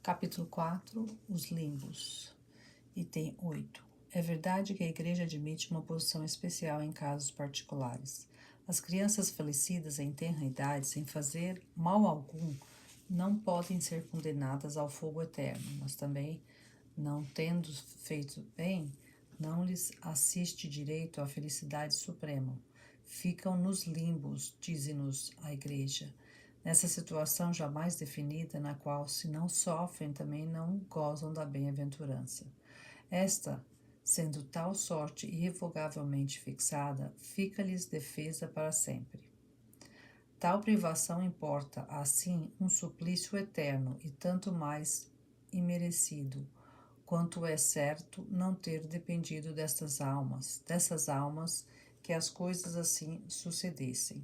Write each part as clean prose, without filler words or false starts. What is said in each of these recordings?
Capítulo 4, os limbos. Item 8. É verdade que a Igreja admite uma posição especial em casos particulares. As crianças falecidas em tenra idade, sem fazer mal algum, não podem ser condenadas ao fogo eterno, mas também, não tendo feito bem, não lhes assiste direito à felicidade suprema. Ficam nos limbos, diz-nos a Igreja, nessa situação jamais definida, na qual, se não sofrem, também não gozam da bem-aventurança. Esta, sendo tal sorte irrevogavelmente fixada, fica-lhes defesa para sempre. Tal privação importa, assim, um suplício eterno e tanto mais imerecido, quanto é certo não ter dependido dessas almas que as coisas assim sucedessem.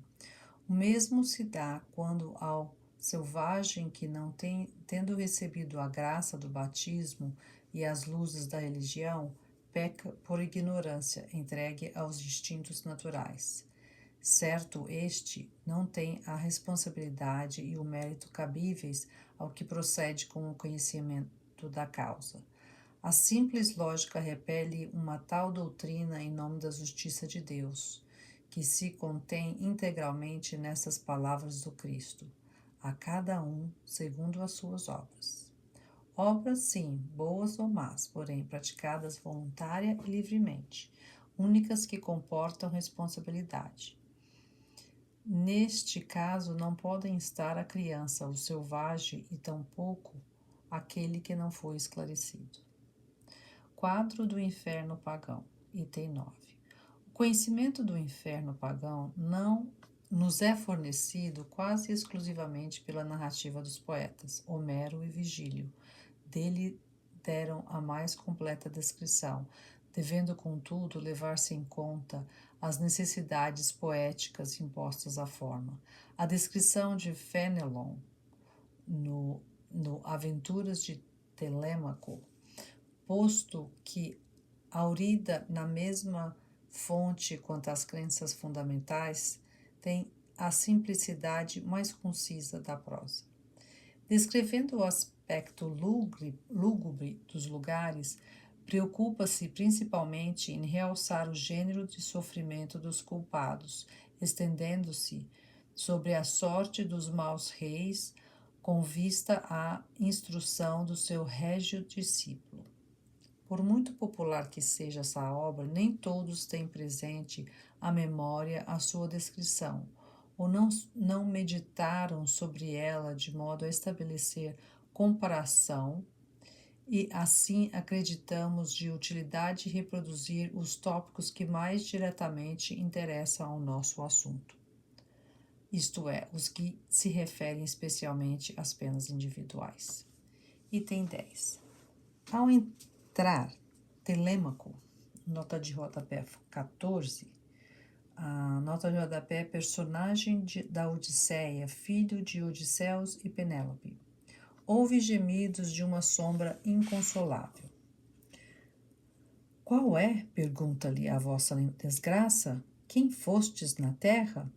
O mesmo se dá quando ao selvagem que não tem, tendo recebido a graça do batismo e as luzes da religião, peca por ignorância, entregue aos instintos naturais. Certo, este não tem a responsabilidade e o mérito cabíveis ao que procede com o conhecimento da causa. A simples lógica repele uma tal doutrina em nome da justiça de Deus, que se contém integralmente nessas palavras do Cristo: a cada um segundo as suas obras. Obras, sim, boas ou más, porém praticadas voluntária e livremente, únicas que comportam responsabilidade. Neste caso, não podem estar a criança, o selvagem e tampouco aquele que não foi esclarecido. Quadro do inferno pagão, item 9. O conhecimento do inferno pagão não nos é fornecido quase exclusivamente pela narrativa dos poetas, Homero e Virgílio. Dele deram a mais completa descrição, devendo, contudo, levar-se em conta as necessidades poéticas impostas à forma. A descrição de Fénelon no Aventuras de Telêmaco, posto que aurida na mesma fonte quanto as crenças fundamentais, tem a simplicidade mais concisa da prosa. Descrevendo o aspecto lúgubre dos lugares, preocupa-se principalmente em realçar o gênero de sofrimento dos culpados, estendendo-se sobre a sorte dos maus reis, com vista à instrução do seu régio discípulo. Por muito popular que seja essa obra, nem todos têm presente à memória a sua descrição, ou não meditaram sobre ela de modo a estabelecer comparação, e assim acreditamos de utilidade reproduzir os tópicos que mais diretamente interessam ao nosso assunto, isto é, os que se referem especialmente às penas individuais. Item 10. Ao entrar Telêmaco, nota de rodapé 14, a nota de rodapé é personagem da Odisseia, filho de Odisseus e Penélope. Houve gemidos de uma sombra inconsolável. Qual é, pergunta-lhe, a vossa desgraça? Quem fostes na terra?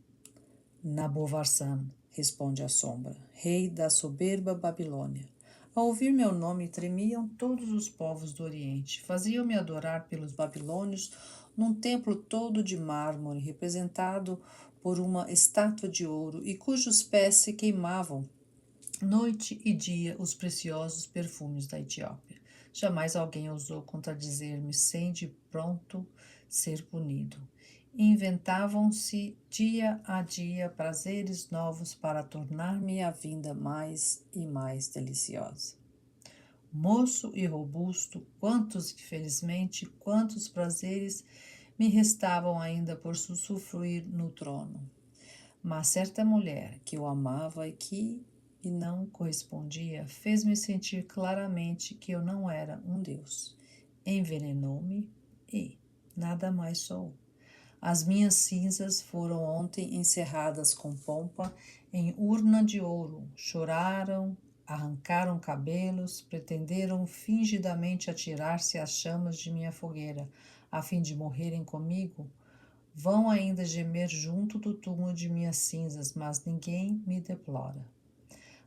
Nabovarsan, responde a sombra, rei da soberba Babilônia. Ao ouvir meu nome, tremiam todos os povos do Oriente. Faziam-me adorar pelos babilônios num templo todo de mármore, representado por uma estátua de ouro, e cujos pés se queimavam noite e dia os preciosos perfumes da Etiópia. Jamais alguém ousou contradizer-me sem de pronto ser punido. Inventavam-se dia a dia prazeres novos para tornar-me a vinda mais e mais deliciosa. Moço e robusto, quantos prazeres me restavam ainda por usufruir no trono. Mas certa mulher que o amava e não correspondia, fez-me sentir claramente que eu não era um deus. Envenenou-me e nada mais sou. As minhas cinzas foram ontem encerradas com pompa em urna de ouro. Choraram, arrancaram cabelos, pretenderam fingidamente atirar-se às chamas de minha fogueira, a fim de morrerem comigo. Vão ainda gemer junto do túmulo de minhas cinzas, mas ninguém me deplora.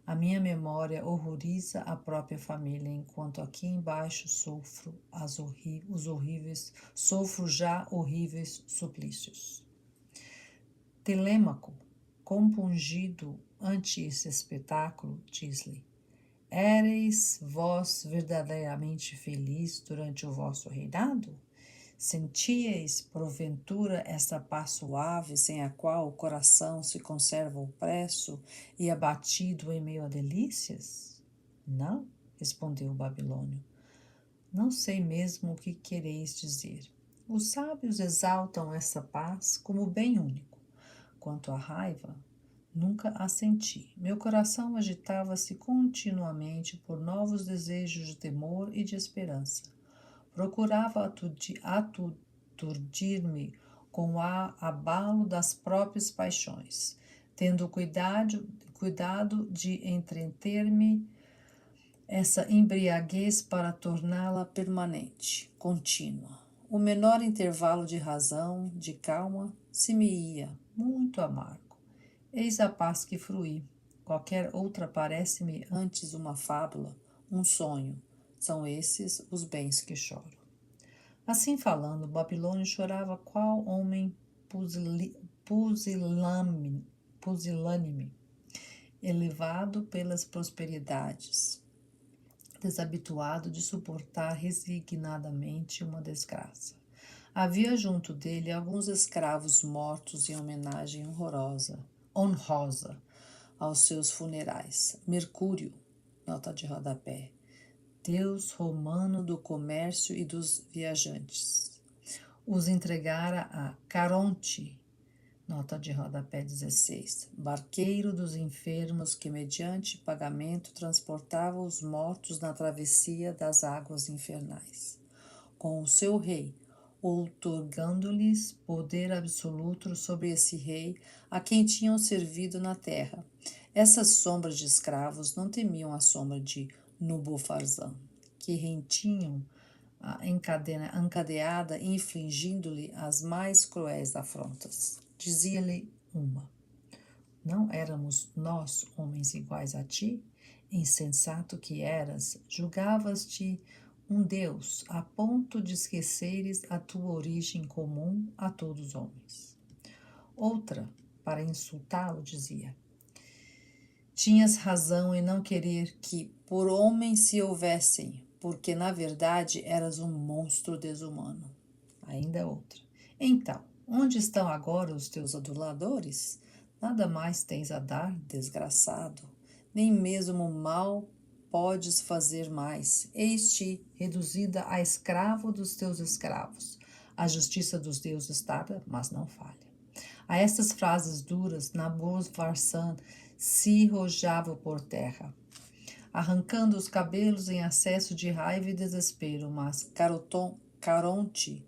A minha memória horroriza a própria família, enquanto aqui embaixo sofro sofro já horríveis suplícios. Telêmaco, compungido ante esse espetáculo, diz-lhe: Éreis vós verdadeiramente feliz durante o vosso reinado? Sentíeis, porventura, essa paz suave sem a qual o coração se conserva opresso e abatido em meio a delícias? Não, respondeu o babilônio. Não sei mesmo o que quereis dizer. Os sábios exaltam essa paz como bem único. Quanto à raiva, nunca a senti. Meu coração agitava-se continuamente por novos desejos de temor e de esperança. Procurava aturdir-me com o abalo das próprias paixões, tendo cuidado de entreter-me essa embriaguez para torná-la permanente, contínua. O menor intervalo de razão, de calma, se me ia, muito amargo. Eis a paz que fruí. Qualquer outra parece-me antes uma fábula, um sonho. São esses os bens que choro. Assim falando, Babilônio chorava qual homem pusilânime, elevado pelas prosperidades, desabituado de suportar resignadamente uma desgraça. Havia junto dele alguns escravos mortos em homenagem honrosa aos seus funerais. Mercúrio, nota de rodapé, deus romano do comércio e dos viajantes. Os entregara a Caronte, nota de rodapé 16, barqueiro dos enfermos que, mediante pagamento, transportava os mortos na travessia das águas infernais. Com o seu rei, outorgando-lhes poder absoluto sobre esse rei a quem tinham servido na terra. Essas sombras de escravos não temiam a sombra de Nubofarzan, que rentinham encadeada, infligindo-lhe as mais cruéis afrontas. Dizia-lhe uma: Não éramos nós homens iguais a ti? Insensato que eras, julgavas-te um Deus, a ponto de esqueceres a tua origem comum a todos os homens. Outra, para insultá-lo, dizia: Tinhas razão em não querer que por homens se houvessem, porque na verdade eras um monstro desumano. Ainda outra: Então, onde estão agora os teus aduladores? Nada mais tens a dar, desgraçado. Nem mesmo mal podes fazer mais. Eis-te reduzida a escravo dos teus escravos. A justiça dos deuses tarda, mas não falha. A estas frases duras, Nabovarsan se rojava por terra, arrancando os cabelos em acesso de raiva e desespero, mas Caronte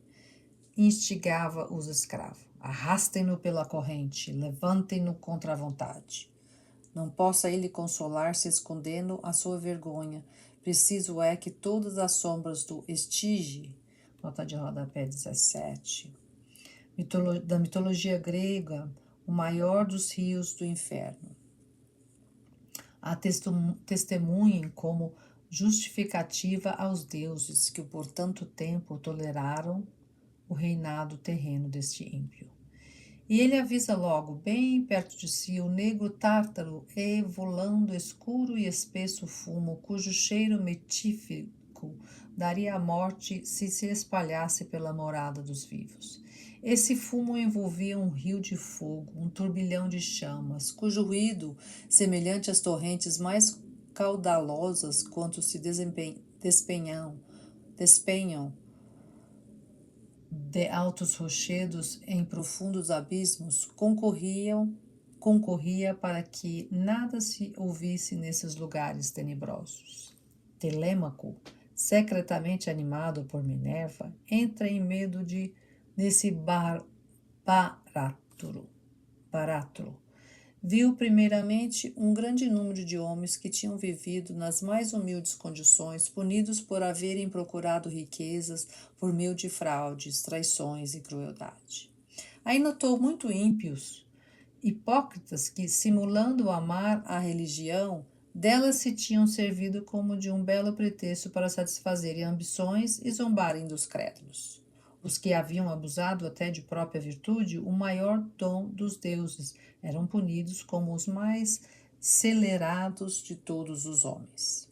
instigava os escravos. Arrastem-no pela corrente, levantem-no contra a vontade. Não possa ele consolar-se escondendo a sua vergonha. Preciso é que todas as sombras do Estige, nota de rodapé 17, da mitologia grega, o maior dos rios do inferno, a testemunhem como justificativa aos deuses que por tanto tempo toleraram o reinado terreno deste ímpio. E ele avisa logo, bem perto de si, o negro tártaro evolando escuro e espesso fumo, cujo cheiro metífico daria a morte se espalhasse pela morada dos vivos. Esse fumo envolvia um rio de fogo, um turbilhão de chamas, cujo ruído, semelhante às torrentes mais caudalosas quanto se despenham de altos rochedos em profundos abismos, concorria para que nada se ouvisse nesses lugares tenebrosos. Telêmaco, secretamente animado por Minerva, entra em medo nesse barato. Viu primeiramente um grande número de homens que tinham vivido nas mais humildes condições, punidos por haverem procurado riquezas por meio de fraudes, traições e crueldade. Aí notou muito ímpios, hipócritas que, simulando amar a religião, Delas se tinham servido como de um belo pretexto para satisfazerem ambições e zombarem dos crédulos. Os que haviam abusado até de própria virtude, o maior dom dos deuses, eram punidos como os mais celerados de todos os homens.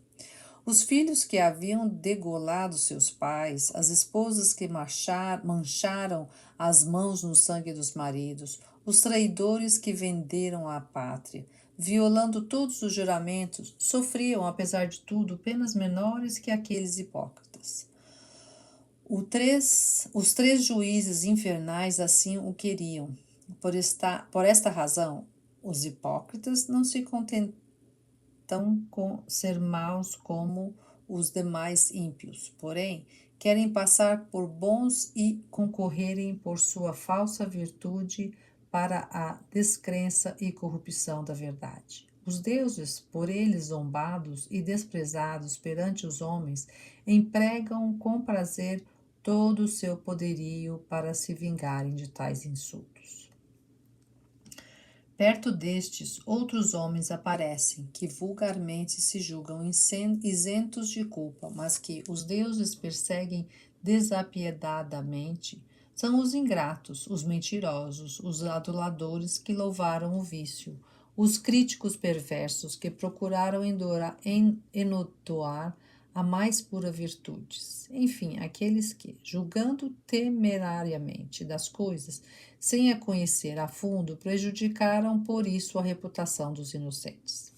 Os filhos que haviam degolado seus pais, as esposas que mancharam as mãos no sangue dos maridos, os traidores que venderam a pátria, violando todos os juramentos, sofriam, apesar de tudo, penas menores que aqueles hipócritas. Os três juízes infernais assim o queriam. Por esta razão, os hipócritas não se contentam com ser maus como os demais ímpios, porém, querem passar por bons e concorrerem por sua falsa virtude para a descrença e corrupção da verdade. Os deuses, por eles zombados e desprezados perante os homens, empregam com prazer todo o seu poderio para se vingarem de tais insultos. Perto destes, outros homens aparecem, que vulgarmente se julgam isentos de culpa, mas que os deuses perseguem desapiedadamente. São os ingratos, os mentirosos, os aduladores que louvaram o vício, os críticos perversos que procuraram enodoar a mais pura virtudes. Enfim, aqueles que, julgando temerariamente das coisas, sem a conhecer a fundo, prejudicaram por isso a reputação dos inocentes.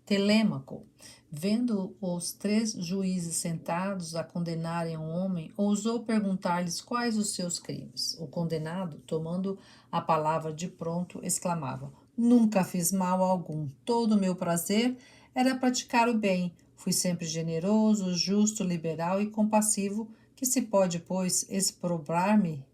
Telêmaco, vendo os três juízes sentados a condenarem um homem, ousou perguntar-lhes quais os seus crimes. O condenado, tomando a palavra de pronto, exclamava: Nunca fiz mal algum. Todo o meu prazer era praticar o bem. Fui sempre generoso, justo, liberal e compassivo, que se pode, pois, exprobrar-me?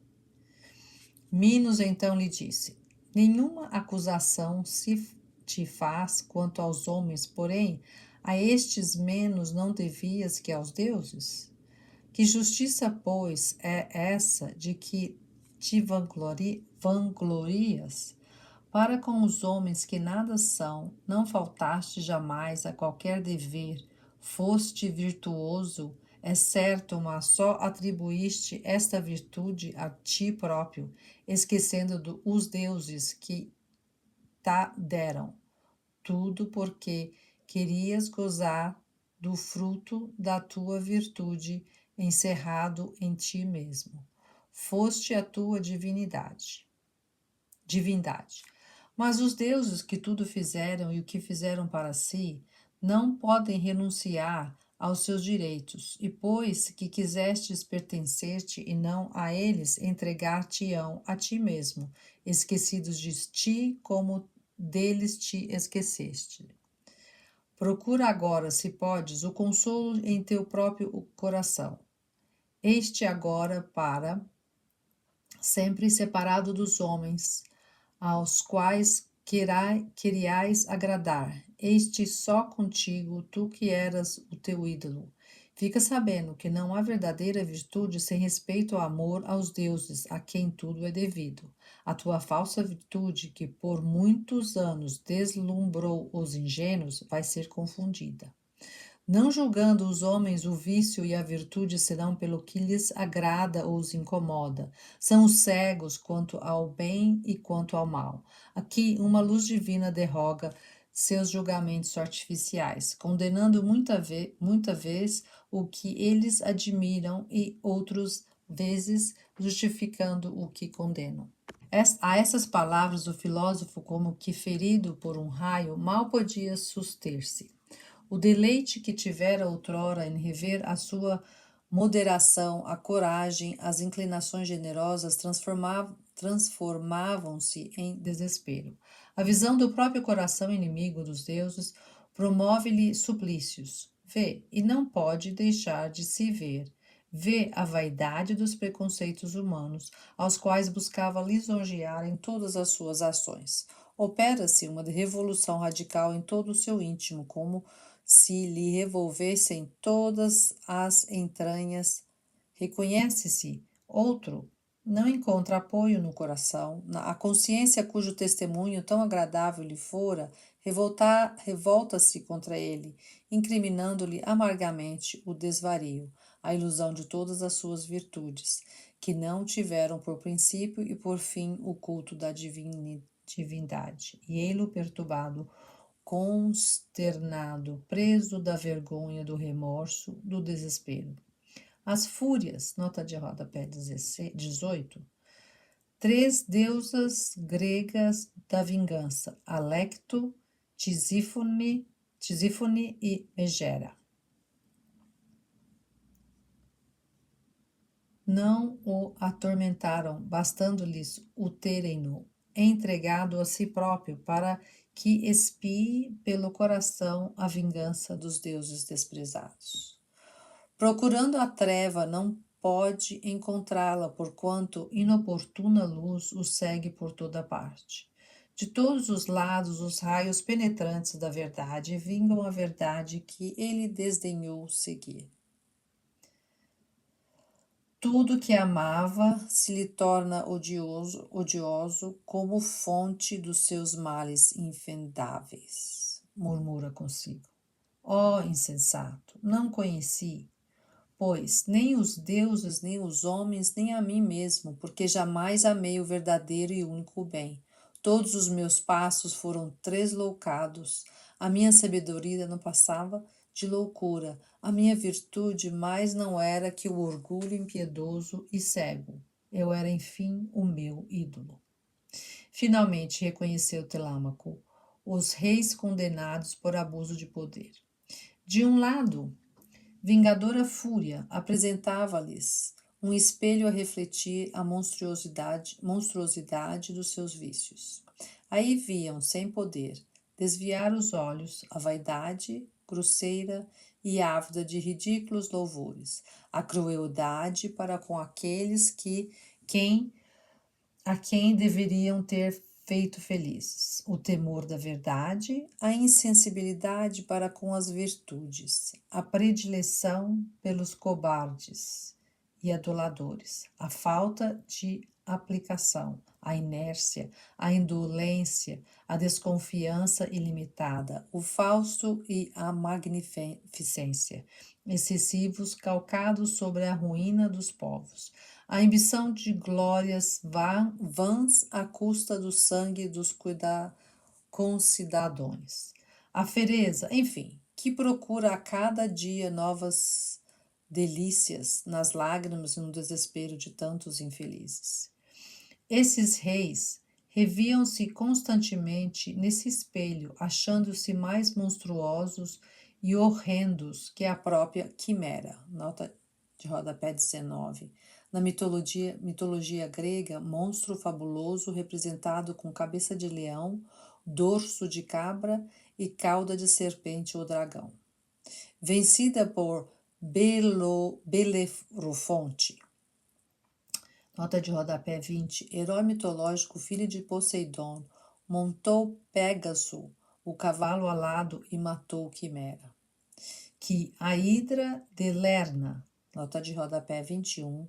Minos então lhe disse: Nenhuma acusação se te faz quanto aos homens, porém, a estes menos não devias que aos deuses? Que justiça, pois, é essa de que te vanglorias? Para com os homens que nada são, não faltaste jamais a qualquer dever, foste virtuoso, é certo, mas só atribuíste esta virtude a ti próprio, esquecendo os deuses que te deram. Tudo porque querias gozar do fruto da tua virtude encerrado em ti mesmo. Foste a tua divindade. Mas os deuses que tudo fizeram e o que fizeram para si, não podem renunciar aos seus direitos, e pois que quisestes pertencer-te e não a eles, entregar-te-ão a ti mesmo, esquecidos de ti como deles te esqueceste. Procura agora, se podes, o consolo em teu próprio coração. Este agora para sempre separado dos homens, aos quais queriais agradar, este só contigo, tu que eras o teu ídolo. Fica sabendo que não há verdadeira virtude sem respeito ao amor aos deuses, a quem tudo é devido. A tua falsa virtude, que por muitos anos deslumbrou os ingênuos, vai ser confundida. Não julgando os homens o vício e a virtude senão pelo que lhes agrada ou os incomoda. São os cegos quanto ao bem e quanto ao mal. Aqui uma luz divina derroga seus julgamentos artificiais, condenando muita vez o que eles admiram e outras vezes justificando o que condenam. A essas palavras o filósofo, como que ferido por um raio, mal podia suster-se. O deleite que tivera outrora em rever a sua moderação, a coragem, as inclinações generosas transformavam-se em desespero. A visão do próprio coração inimigo dos deuses promove-lhe suplícios. Vê, e não pode deixar de se ver. Vê a vaidade dos preconceitos humanos, aos quais buscava lisonjear em todas as suas ações. Opera-se uma revolução radical em todo o seu íntimo, como se lhe revolvessem todas as entranhas. Reconhece-se outro? não encontra apoio no coração, a consciência cujo testemunho tão agradável lhe fora, revolta-se contra ele, incriminando-lhe amargamente o desvario, a ilusão de todas as suas virtudes, que não tiveram por princípio e por fim o culto da divindade. E ele, perturbado, consternado, preso da vergonha, do remorso, do desespero. As fúrias, nota de rodapé 18, 3 deusas gregas da vingança, Alecto, Tisífone e Megera. Não o atormentaram, bastando-lhes o terem-no entregado a si próprio para que espie pelo coração a vingança dos deuses desprezados. Procurando a treva, não pode encontrá-la, porquanto inoportuna luz o segue por toda parte. De todos os lados, os raios penetrantes da verdade vingam a verdade que ele desdenhou seguir. Tudo que amava se lhe torna odioso como fonte dos seus males infendáveis, murmura consigo. Ó insensato, não conheci, pois nem os deuses, nem os homens, nem a mim mesmo, porque jamais amei o verdadeiro e único bem. Todos os meus passos foram tresloucados, a minha sabedoria não passava de loucura, a minha virtude mais não era que o orgulho impiedoso e cego. Eu era, enfim, o meu ídolo. Finalmente reconheceu Telâmaco os reis condenados por abuso de poder. De um lado, vingadora fúria apresentava-lhes um espelho a refletir a monstruosidade dos seus vícios. Aí viam, sem poder, desviar os olhos a vaidade grosseira e ávida de ridículos louvores, a crueldade para com aqueles a quem deveriam ter feito felizes, o temor da verdade, a insensibilidade para com as virtudes, a predileção pelos cobardes e aduladores, a falta de aplicação, a inércia, a indolência, a desconfiança ilimitada, o falso e a magnificência, excessivos calcados sobre a ruína dos povos, a ambição de glórias vãs à custa do sangue dos concidadãos, a fereza, enfim, que procura a cada dia novas delícias nas lágrimas e no desespero de tantos infelizes. Esses reis reviam-se constantemente nesse espelho, achando-se mais monstruosos e horrendos que a própria quimera. Nota de rodapé 19. Na mitologia grega, monstro fabuloso representado com cabeça de leão, dorso de cabra e cauda de serpente ou dragão. Vencida por Belerofonte. Nota de rodapé 20. Herói mitológico, filho de Poseidon, montou Pégaso, o cavalo alado, e matou Quimera. Que a Hidra de Lerna, nota de rodapé 21.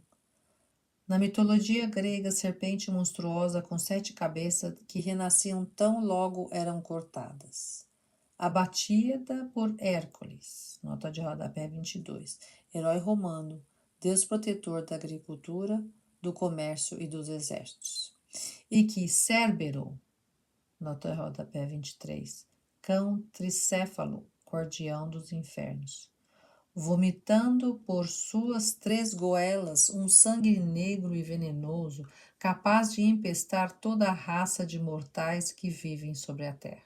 Na mitologia grega, serpente monstruosa com 7 cabeças que renasciam tão logo eram cortadas. Abatida por Hércules, nota de rodapé 22. Herói romano, deus protetor da agricultura, do comércio e dos exércitos. E que Cérbero, nota de rodapé 23, cão tricéfalo, guardião dos infernos, vomitando por suas 3 goelas um sangue negro e venenoso, capaz de empestar toda a raça de mortais que vivem sobre a terra.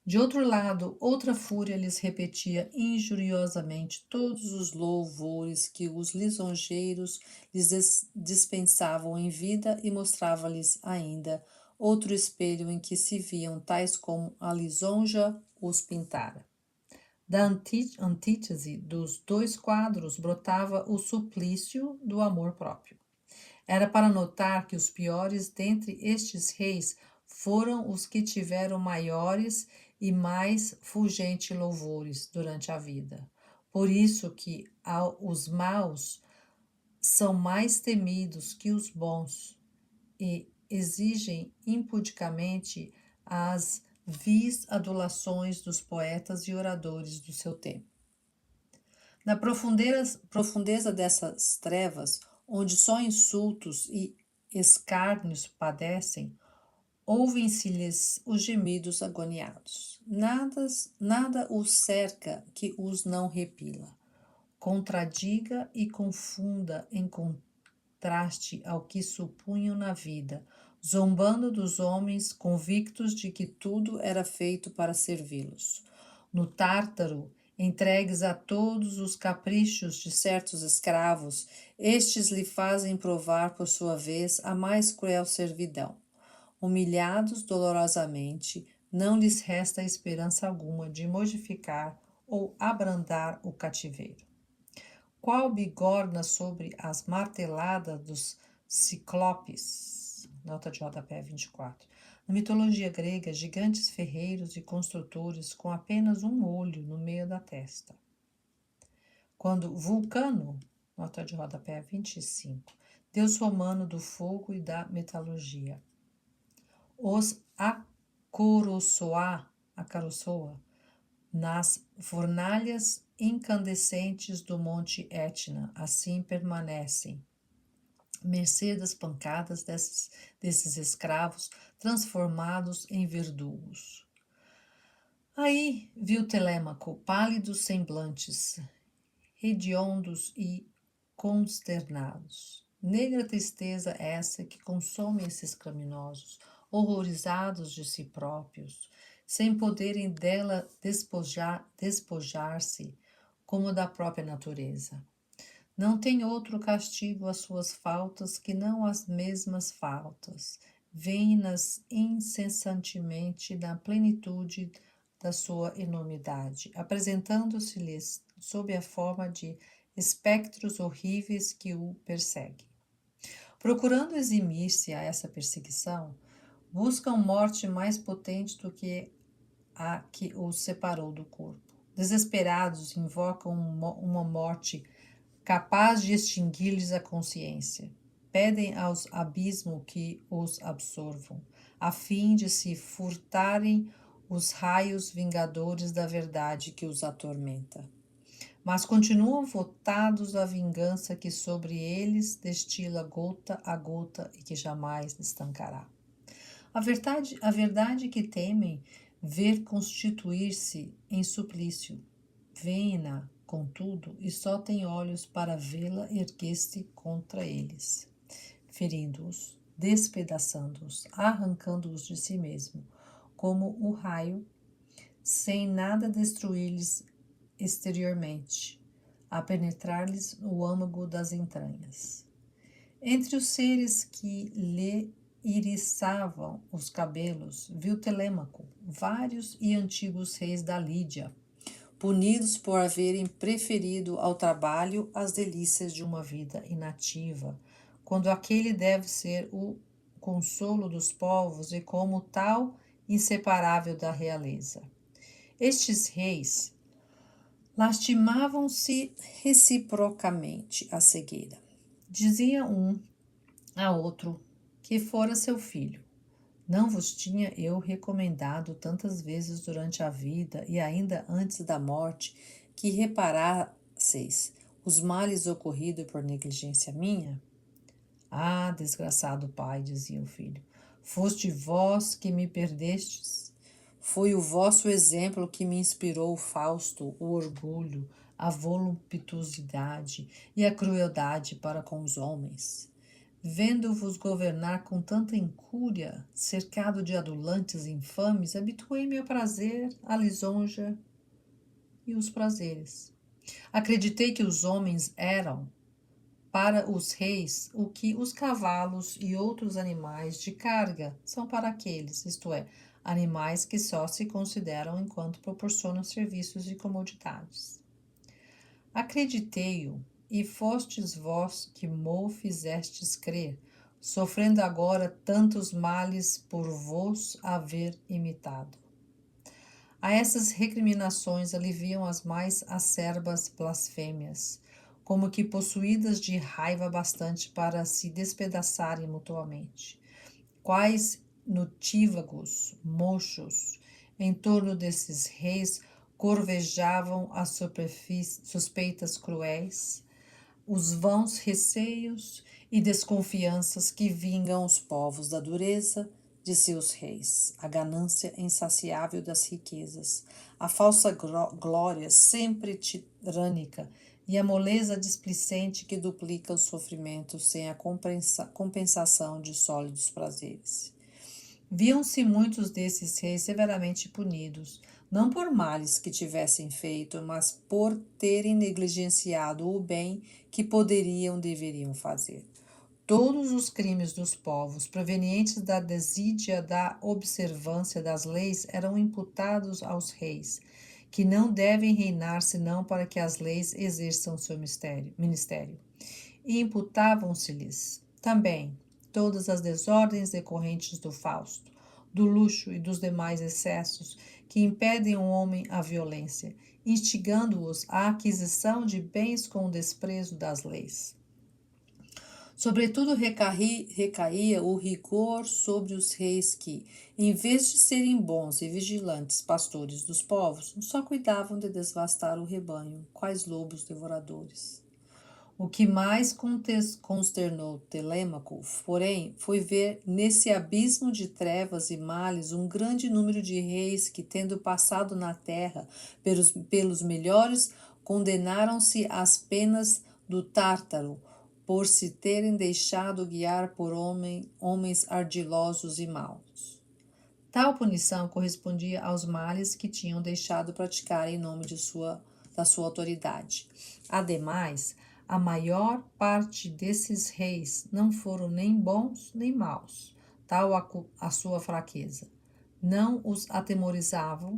De outro lado, outra fúria lhes repetia injuriosamente todos os louvores que os lisonjeiros lhes dispensavam em vida e mostrava-lhes ainda outro espelho em que se viam tais como a lisonja os pintara. Da antítese dos 2 quadros brotava o suplício do amor próprio. Era para notar que os piores dentre estes reis foram os que tiveram maiores e mais fulgentes louvores durante a vida. Por isso que os maus são mais temidos que os bons e exigem impudicamente as vis adulações dos poetas e oradores do seu tempo. Na profundeza dessas trevas, onde só insultos e escárnios padecem, ouvem-se-lhes os gemidos agoniados. Nada os cerca que os não repila. Contradiga e confunda em contraste ao que supunham na vida, zombando dos homens convictos de que tudo era feito para servi-los. No Tártaro, entregues a todos os caprichos de certos escravos, estes lhe fazem provar, por sua vez, a mais cruel servidão. Humilhados dolorosamente, não lhes resta esperança alguma de modificar ou abrandar o cativeiro. Qual bigorna sobre as marteladas dos ciclopes? Nota de rodapé 24. Na mitologia grega, gigantes ferreiros e construtores com apenas um olho no meio da testa. Quando Vulcano, nota de rodapé 25, deus romano do fogo e da metalurgia. Os Acaroçoa, nas fornalhas incandescentes do Monte Etna, assim permanecem, mercê das pancadas desses escravos transformados em verdugos. Aí viu Telêmaco pálidos semblantes, hediondos e consternados. Negra tristeza essa que consome esses criminosos, horrorizados de si próprios, sem poderem dela despojar-se como da própria natureza. Não tem outro castigo às suas faltas que não as mesmas faltas. Vêm-nas incessantemente na plenitude da sua enormidade, apresentando-se-lhes sob a forma de espectros horríveis que o perseguem. Procurando eximir-se a essa perseguição, buscam morte mais potente do que a que os separou do corpo. Desesperados, invocam uma morte capaz de extinguir-lhes a consciência. Pedem aos abismos que os absorvam, a fim de se furtarem os raios vingadores da verdade que os atormenta. Mas continuam votados à vingança que sobre eles destila gota a gota e que jamais estancará. A verdade que temem ver constituir-se em suplício, veem-na, contudo, e só têm olhos para vê-la erguer-se contra eles, ferindo-os, despedaçando-os, arrancando-os de si mesmo, como o raio, sem nada destruir-lhes exteriormente, a penetrar-lhes no âmago das entranhas. Entre os seres que lhe iriçavam os cabelos, viu Telêmaco vários e antigos reis da Lídia, punidos por haverem preferido ao trabalho as delícias de uma vida inativa, quando aquele deve ser o consolo dos povos e, como tal, inseparável da realeza. Estes reis lastimavam-se reciprocamente a cegueira. Dizia um a outro que fora seu filho. Não vos tinha eu recomendado tantas vezes durante a vida e ainda antes da morte que reparasseis os males ocorridos por negligência minha? Ah, desgraçado pai, dizia o filho, foste vós que me perdestes. Foi o vosso exemplo que me inspirou o Fausto, o orgulho, a voluptuosidade e a crueldade para com os homens. Vendo-vos governar com tanta incúria, cercado de adulantes infames, habituei-me ao prazer, à lisonja e os prazeres. Acreditei que os homens eram, para os reis, o que os cavalos e outros animais de carga são para aqueles, isto é, animais que só se consideram enquanto proporcionam serviços e comodidades. Acreditei-o, e fostes vós que mo fizestes crer, sofrendo agora tantos males por vos haver imitado. A essas recriminações aliviam as mais acerbas blasfêmias. como que possuídas de raiva bastante para se despedaçarem mutuamente. Quais notívagos mochos em torno desses reis corvejavam as suspeitas cruéis, os vãos receios e desconfianças que vingam os povos da dureza de seus reis, a ganância insaciável das riquezas, a falsa glória sempre tirânica e a moleza displicente que duplica os sofrimentos sem a compensação de sólidos prazeres. Viam-se muitos desses reis severamente punidos, não por males que tivessem feito, mas por terem negligenciado o bem que deveriam fazer. Todos os crimes dos povos, provenientes da desídia da observância das leis, eram imputados aos reis, que não devem reinar senão para que as leis exerçam seu ministério. E imputavam-se-lhes também todas as desordens decorrentes do fausto, do luxo e dos demais excessos que impedem o homem à violência, instigando-os à aquisição de bens com o desprezo das leis. Sobretudo recaía o rigor sobre os reis que, em vez de serem bons e vigilantes pastores dos povos, só cuidavam de devastar o rebanho, quais lobos devoradores. O que mais consternou Telêmaco, porém, foi ver nesse abismo de trevas e males um grande número de reis que, tendo passado na terra pelos melhores, condenaram-se às penas do Tártaro, por se terem deixado guiar por homens ardilosos e maus. Tal punição correspondia aos males que tinham deixado praticar em nome da sua autoridade. Ademais, a maior parte desses reis não foram nem bons nem maus, tal a sua fraqueza. Não os atemorizava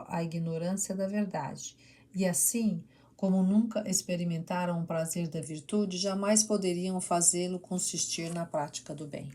a ignorância da verdade, e assim, como nunca experimentaram o prazer da virtude, jamais poderiam fazê-lo consistir na prática do bem.